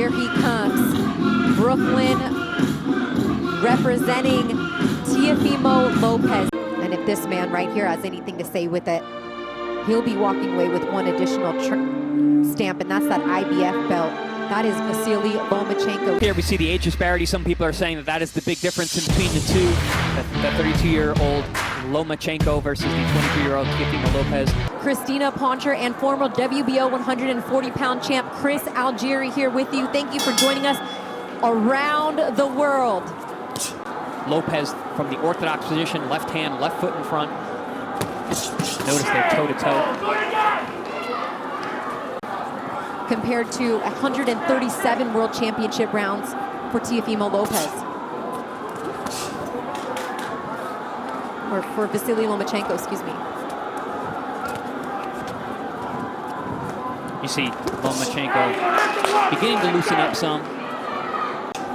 here he comes. Brooklyn representing Teofimo Lopez. And if this man right here has anything to say with it, he'll be walking away with one additional stamp, and that's that IBF belt. That is Vasily Lomachenko. Here we see the age disparity. Some people are saying that that is the big difference in between the two. That 32-year-old Lomachenko versus the 23-year-old Teofimo Lopez. Christina Poncher and former WBO 140-pound champ Chris Algieri here with you. Thank you for joining us around the world. Lopez from the orthodox position, left hand, left foot in front. Notice they're toe-to-toe. Compared to 137 World Championship rounds for Teofimo Lopez. Or for Vasily Lomachenko, excuse me. You see Lomachenko beginning to loosen up some.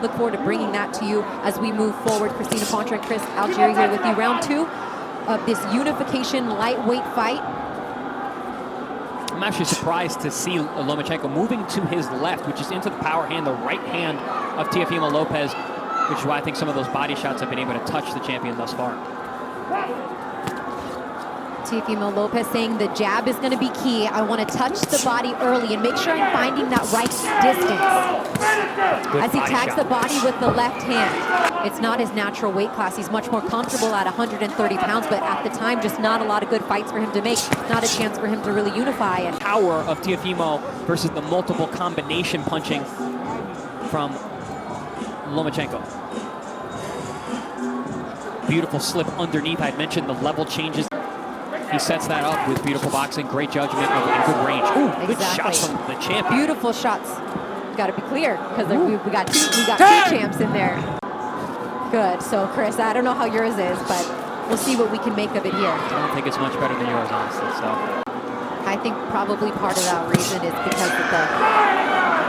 Look forward to bringing that to you as we move forward. Christina Poncher and Chris Algieri here with you. Round 2 of this unification lightweight fight. I'm actually surprised to see Lomachenko moving to his left, which is into the power hand, the right hand of Teofimo Lopez, which is why I think some of those body shots have been able to touch the champion thus far. Teofimo Lopez saying the jab is going to be key. I want to touch the body early and make sure I'm finding that right distance. Good as he tags shot. the body with the left hand. It's not his natural weight class. He's much more comfortable at 130 pounds, but at the time, just not a lot of good fights for him to make. Not a chance for him to really unify. And power of Teofimo versus the multiple combination punching from Lomachenko. Beautiful slip underneath. I mentioned the level changes. He sets that up with beautiful boxing, great judgment, and good range. Ooh, exactly. Good shots from the champion. Beautiful shots. Got to be clear, because we got two champs in there. Good. So, Chris, I don't know how yours is, but we'll see what we can make of it here. I don't think it's much better than yours, honestly. So I think probably part of that reason is because of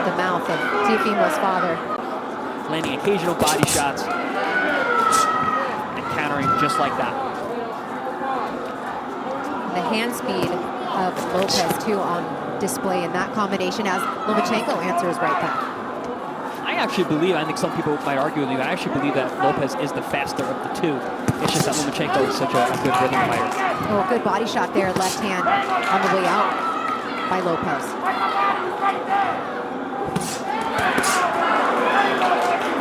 the mouth of Teofimo's father. Landing occasional body shots and countering just like that. The hand speed of Lopez, too, on display in that combination as Lomachenko answers right back. I actually believe, I think some people might argue with you, I actually believe that Lopez is the faster of the two. It's just that Lomachenko is such a good rhythm fighter. Oh, good body shot there, left hand on the way out by Lopez.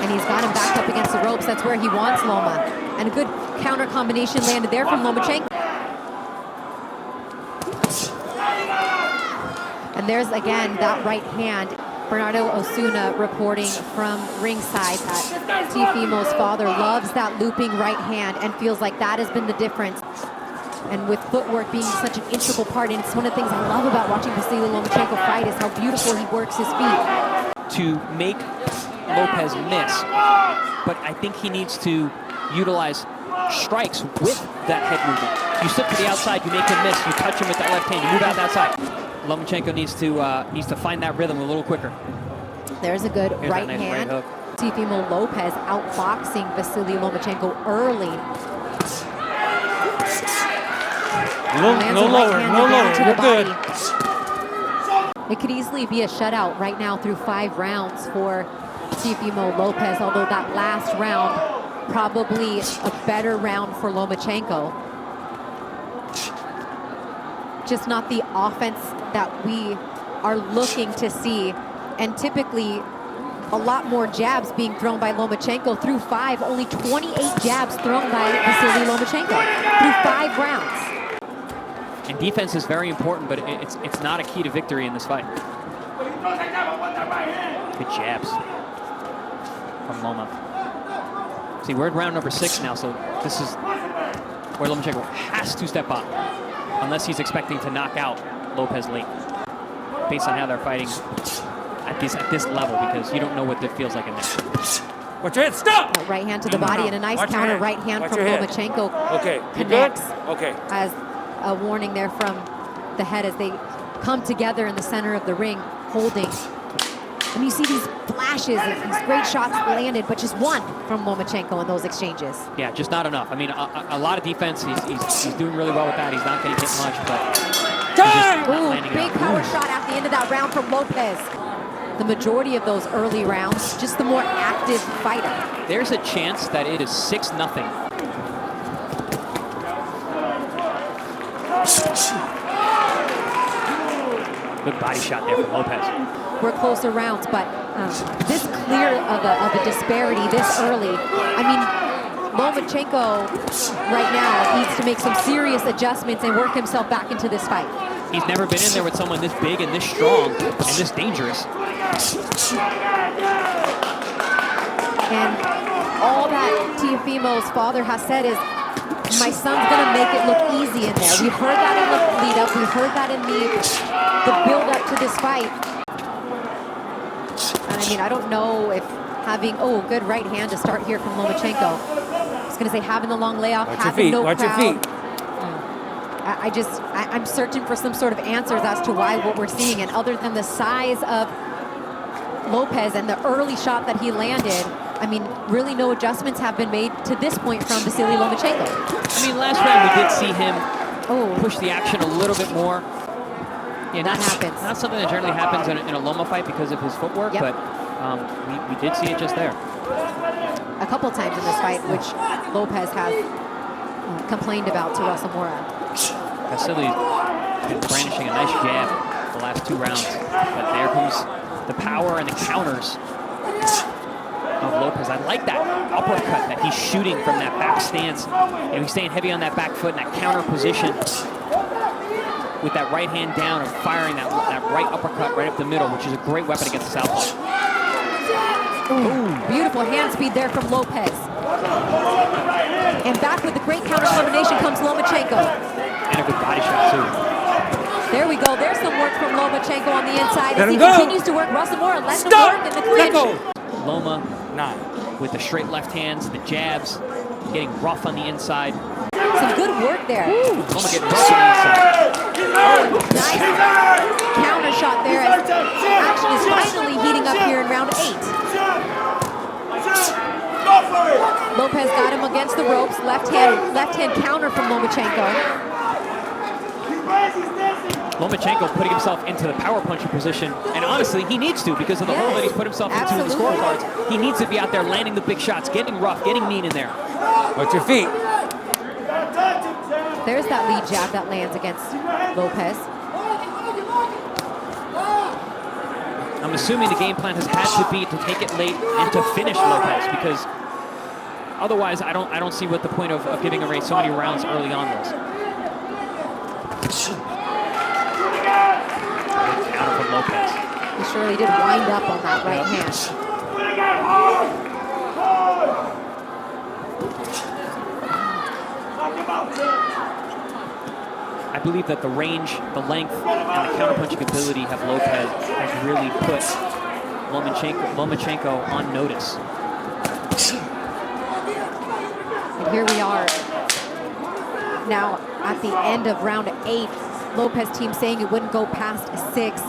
And he's got him backed up against the ropes. That's where he wants Loma. And a good counter combination landed there from Lomachenko. And there's, again, that right hand. Bernardo Osuna reporting from ringside that Teofimo's father loves that looping right hand and feels like that has been the difference. And with footwork being such an integral part, and it's one of the things I love about watching Vasily Lomachenko fight is how beautiful he works his feet. To make Lopez miss, but I think he needs to utilize strikes with that head movement. You slip to the outside, you make him miss, you touch him with that left hand, you move out that side. Lomachenko needs to find that rhythm a little quicker. There's a good right nice hand. Right hook. Teofimo Lopez outboxing Vasily Lomachenko early. No lower, no lower, you're good. It could easily be a shutout right now through 5 rounds for Teofimo Lopez, although that last round probably a better round for Lomachenko. Just not the offense that we are looking to see, and typically a lot more jabs being thrown by Lomachenko through 5. Only 28 jabs thrown by Vasily Lomachenko through 5 rounds. And defense is very important, but it's not a key to victory in this fight. Good jabs from Loma. See, we're at round number 6 now, so this is where Lomachenko has to step up, unless he's expecting to knock out Lopez late, based on how they're fighting at this level, because you don't know what it feels like in there. Watch your head, stop! Right hand to the body and a nice counter right hand from Lomachenko. Okay, you connects good? Okay. As a warning there from the head as they come together in the center of the ring, holding. And you see these flashes of these great shots landed, but just one from Lomachenko in those exchanges. Yeah, just not enough. I mean, a lot of defense. He's doing really well with that. He's not getting hit much, but Ooh, big power shot at the end of that round from Lopez. the majority of those early rounds, just the more active fighter. There's a chance that it is 6-0. Good body shot there from Lopez. We're closer rounds, but this clear of a disparity this early. I mean, Lomachenko right now needs to make some serious adjustments and work himself back into this fight. He's never been in there with someone this big and this strong and this dangerous. And all that Teofimo's father has said is, my son's gonna make it look easy in there. We heard that in the lead up. We heard that in the build up to this fight. And I mean, I don't know if having, good right hand to start here from Lomachenko. I was gonna say having the long layoff, having no crowd. Watch your feet. I'm searching for some sort of answers as to why what we're seeing. And other than the size of Lopez and the early shot that he landed, I mean, really no adjustments have been made to this point from Vasily Lomachenko. I mean, last round we did see him push the action a little bit more. Yeah, that happens. Not something that generally happens in a Loma fight because of his footwork, but we did see it just there. A couple times in this fight, which Lopez has complained about to Russell Mora. Vasily's been brandishing a nice jab the last 2 rounds, but there comes the power and the counters of Lopez. I like that uppercut that he's shooting from that back stance. You know, he's staying heavy on that back foot in that counter position with that right hand down and firing that right uppercut right up the middle, which is a great weapon against the southpaw. Beautiful hand speed there from Lopez. And back with the great counter combination comes Lomachenko. And a good body shot, too. There we go. There's some work from Lomachenko on the inside as he continues to work. Russell Mora lets him work in the clinch. Loma with the straight left hands, the jabs, getting rough on the inside. Some good work there. Loma getting rough on the inside. Nice counter shot there as action is finally heating up here in round 8. Lopez got him against the ropes. Left hand counter from Lomachenko. Lomachenko putting himself into the power puncher position, and honestly, he needs to because of the hole that he's put himself into in the scorecards. He needs to be out there landing the big shots, getting rough, getting mean in there. Watch your feet. There's that lead jab that lands against Lopez. I'm assuming the game plan has had to be to take it late and to finish Lopez, because otherwise I don't see what the point of giving away so many rounds early on was. Counter from Lopez. He surely did wind up on that right hand. I believe that the range, the length, and the counterpunching ability of Lopez has really put Lomachenko on notice. And here we are now at the end of round 8. Lopez team saying it wouldn't go past 6.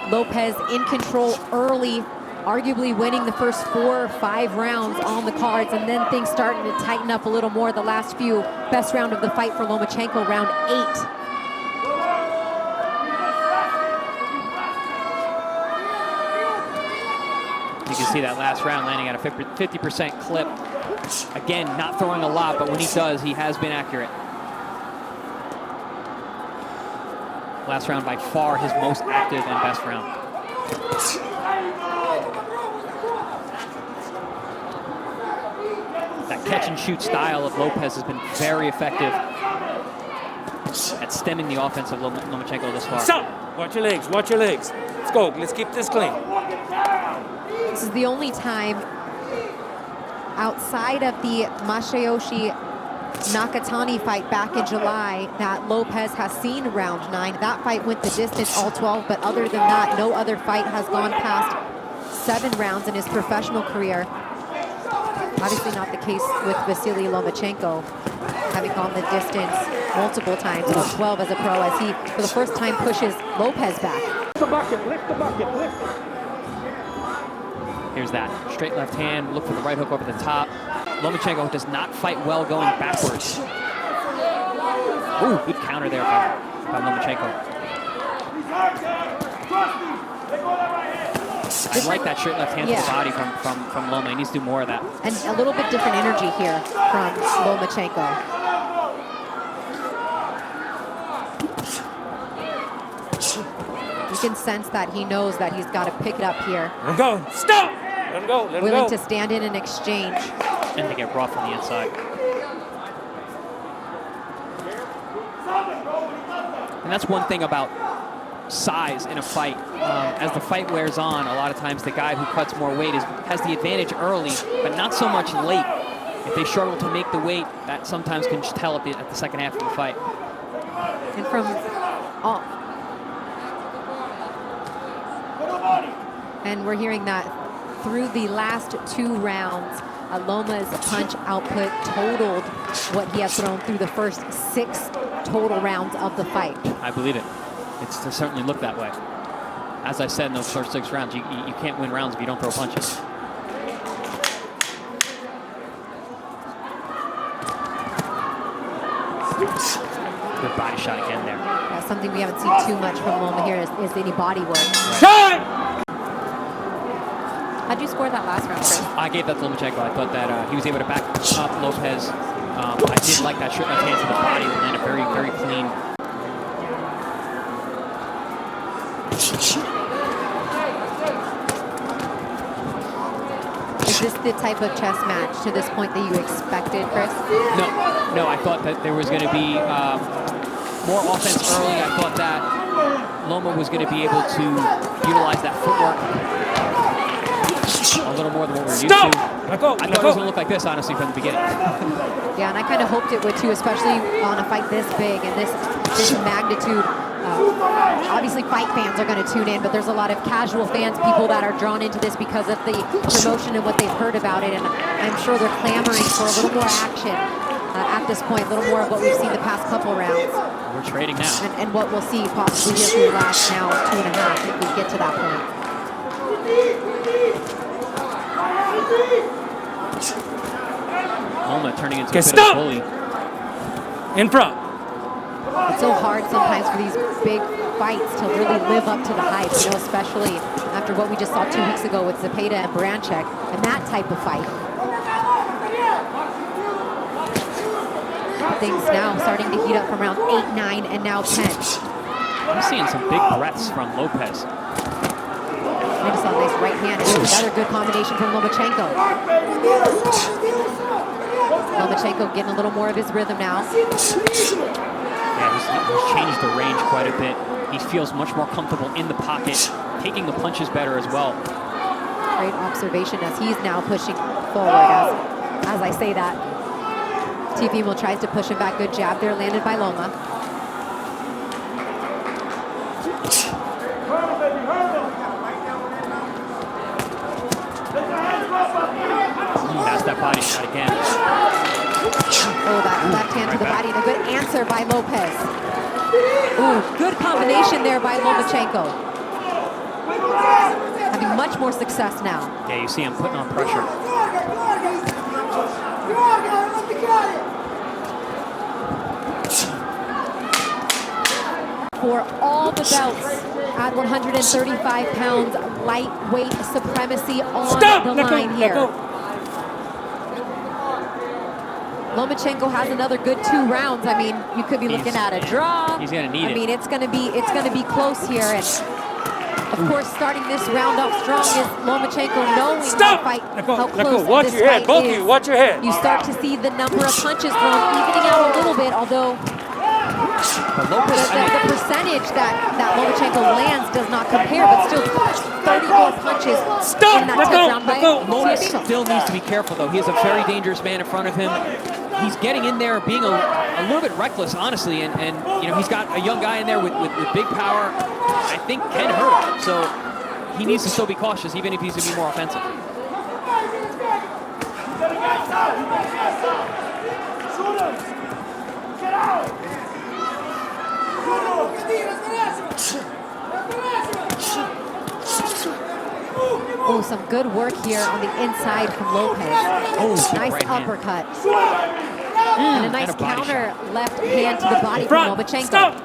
Lopez in control early, arguably winning the first 4 or 5 rounds on the cards, and then things starting to tighten up a little more the last few. Best round of the fight for Lomachenko, round 8. You can see that last round landing at a 50% clip. Again, not throwing a lot, but when he does, he has been accurate. Last round by far his most active and best round. That catch and shoot style of Lopez has been very effective at stemming the offense of Lomachenko this far. Stop! Watch your legs, watch your legs. Let's go, let's keep this clean. This is the only time outside of the Masayoshi Nakatani fight back in July that Lopez has seen round 9. That fight went the distance, all 12, but other than that, no other fight has gone past 7 rounds in his professional career. Obviously not the case with Vasily Lomachenko, having gone the distance multiple times, all 12 as a pro, as he, for the first time, pushes Lopez back. Lift the bucket, lift the bucket, lift it. Here's that straight left hand, look for the right hook over the top. Lomachenko does not fight well going backwards. Ooh, good counter there by Lomachenko. I like that straight left hand to the body from Loma. He needs to do more of that. And a little bit different energy here from Lomachenko. You can sense that he knows that he's got to pick it up here. Let him go. Stop! Let him go. Let him go. Willing to stand in an exchange. And to get rough on the inside. And that's one thing about size in a fight. As the fight wears on, a lot of times the guy who cuts more weight has the advantage early, but not so much late. If they struggle to make the weight, that sometimes can just tell at the second half of the fight. And from all. And we're hearing that through the last 2 rounds, Loma's punch output totaled what he has thrown through the first 6 total rounds of the fight. I believe it. It's to certainly look that way. As I said in those first 6 rounds, you can't win rounds if you don't throw punches. Good body shot again there. Yeah, something we haven't seen too much from Loma here is any body work. Time! How'd you score that last round, Chris? I gave that to Lomachenko. I thought that he was able to back up Lopez. I did like that straight left hand to the body and landed very, very clean. Is this the type of chess match to this point that you expected, Chris? No, I thought that there was going to be more offense early. I thought that Loma was going to be able to utilize that footwork a little more than what we're used to. I thought it was going to look like this, honestly, from the beginning. Yeah, and I kind of hoped it would too, especially on a fight this big and this magnitude. Obviously, fight fans are going to tune in, but there's a lot of casual fans, people that are drawn into this because of the promotion and what they've heard about it, and I'm sure they're clamoring for a little more action at this point, a little more of what we've seen the past couple rounds. We're trading now. And what we'll see possibly here through the last now 2.5 if we get to that point. Loma turning into a bit of a bully. In front. It's so hard sometimes for these big fights to really live up to the hype, you know, especially after what we just saw 2 weeks ago with Zepeda and Baranchek and that type of fight. Things now starting to heat up from round 8, 9, and now 10. I'm seeing some big breaths from Lopez. I just saw a nice right hand. Another good combination from Lomachenko. Lomachenko getting a little more of his rhythm now. Yeah, he's changed the range quite a bit. He feels much more comfortable in the pocket, taking the punches better as well. Great observation as he's now pushing forward. As I say that, Teofimo tries to push him back. Good jab there, landed by Loma. That's that body shot again. Oh, that left hand to the body, and a good answer by Lopez. Ooh, good combination there by Lomachenko. Having much more success now. Yeah, you see him putting on pressure. For all the belts at 135 pounds, lightweight supremacy on the line here. Lomachenko has another good 2 rounds. I mean, you could be looking at a draw. He's gonna need it. I mean, it's gonna be close here. And of course, starting this round off strong is Lomachenko knowing how close watch this your head, fight both is. of you, watch your head. You start to see the number of punches thrown evening out a little bit, although the percentage that Lomachenko lands does not compare, but still 34 punches in that 10th round by Loma Teofimo. still needs to be careful, though. He has a very dangerous man in front of him. He's getting in there, being a little bit reckless, honestly, and you know, he's got a young guy in there with big power. I think can hurt him, so he needs to still be cautious, even if he's going to be more offensive. Oh, some good work here on the inside from Lopez. Oh, nice right uppercut. And a nice counter left hand to the body from Lomachenko. Stop!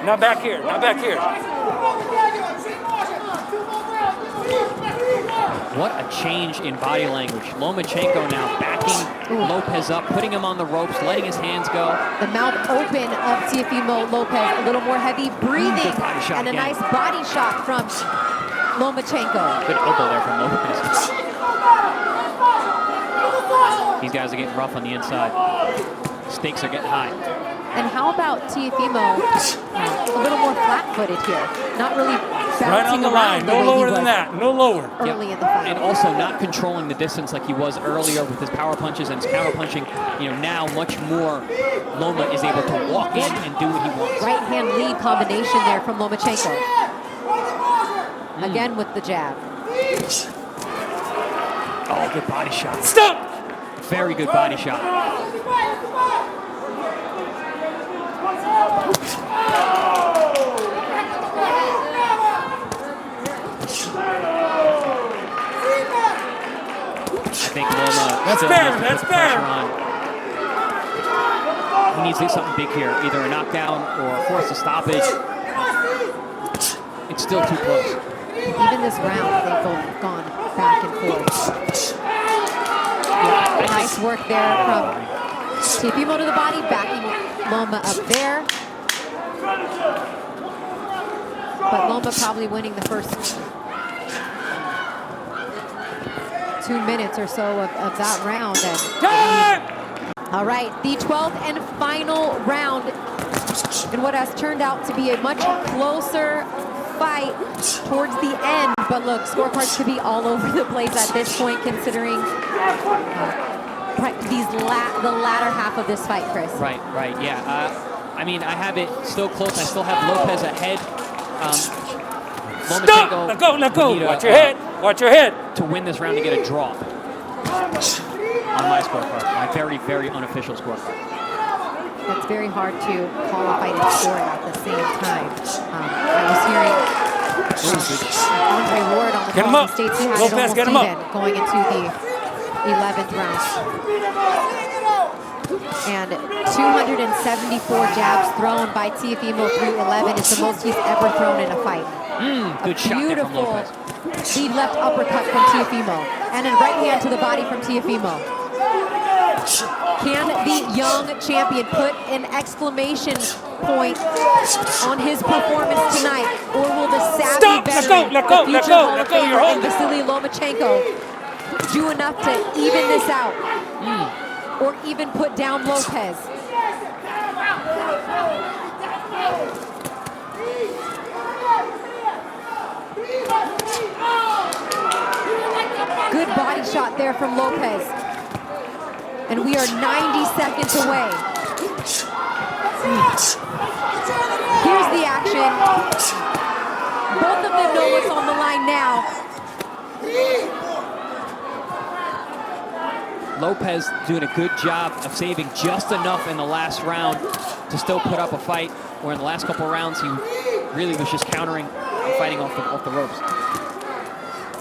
Not back here, not back here. What a change in body language. Lomachenko now backing Lopez up, putting him on the ropes, letting his hands go. The mouth open of Teofimo Lopez, a little more heavy breathing, and a nice body shot from Lomachenko. Good elbow there from Lopez. These guys are getting rough on the inside. Stakes are getting high. And how about Teofimo a little more flat-footed here? Not really bouncing right on the line. No lower than that. No lower. Early in the fight. And also not controlling the distance like he was earlier with his power punches and his counter punching. You know, now much more Loma is able to walk in and do what he wants. Right hand lead combination there from Lomachenko. Again with the jab. Oh, good body shot. Stop! Very good body shot. I think Loma That's still fair, needs to that's put fair. pressure on. He needs to do something big here, either a knockdown or force a stoppage. It's still too close. Even this round, they've both gone back and forth. Nice work there from Teofimo to the body, backing Loma up there. But Loma probably winning the first 2 minutes or so of that round. And, all right, the 12th and final round in what has turned out to be a much closer fight towards the end. But look, scorecards could be all over the place at this point, considering the latter half of this fight, Chris. Right, yeah. I mean, I have it still close. I still have Lopez ahead. Stop! Let go. Watch your head. Watch your head. To win this round to get a draw on my scorecard, my very, very unofficial scorecard. It's very hard to call a fight and score it at the same time. I was hearing Andre Ward on the call. He states he had it almost even going into the 11th round. And 274 jabs thrown by Teofimo through 11 is the most he's ever thrown in a fight. Good shot there from Lopez. Lead left uppercut from Teofimo, and a right hand to the body from Teofimo. Can the young champion put an exclamation point on his performance tonight, or will the savvy veteran, the future Hall of Famer, and Vasily Lomachenko do enough to even this out, or even put down Lopez? Good body shot there from Lopez. And we are 90 seconds away. Here's the action. Both of them know what's on the line now. Lopez doing a good job of saving just enough in the last round to still put up a fight, where in the last couple of rounds he really was just countering and fighting off the ropes.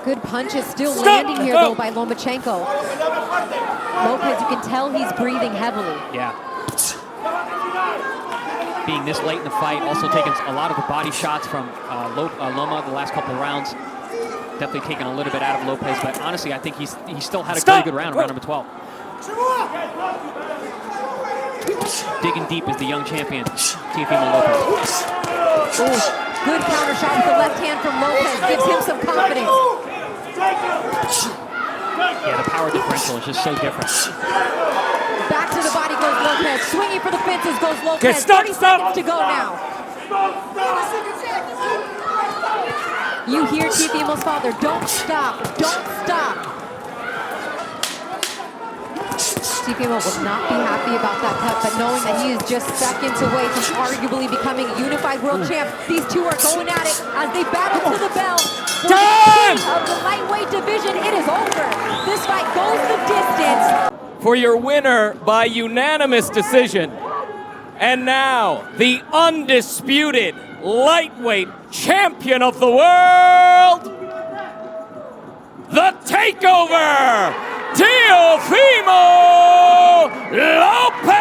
Good punches still landing here, though, by Lomachenko. Lopez, you can tell he's breathing heavily. Yeah. Being this late in the fight, also taking a lot of the body shots from Loma the last couple of rounds. Definitely taking a little bit out of Lopez, but honestly, I think he still had a very good round number 12. Digging deep is the young champion, Teofimo Lopez. Good counter shot with the left hand from Lopez, gives him some confidence. Yeah, the power differential is just so different. Back to the body goes Lopez, swinging for the fences goes Lopez. 30 seconds to go now. You hear Teofimo's father, don't stop, don't stop. Teofimo will not be happy about that cut, but knowing that he is just seconds away from arguably becoming a unified world champ, these two are going at it as they battle to the bell. For the king of the lightweight division, it is over. This fight goes the distance. For your winner by unanimous decision. And now, the undisputed lightweight champion of the world, the takeover, Teofimo Lopez!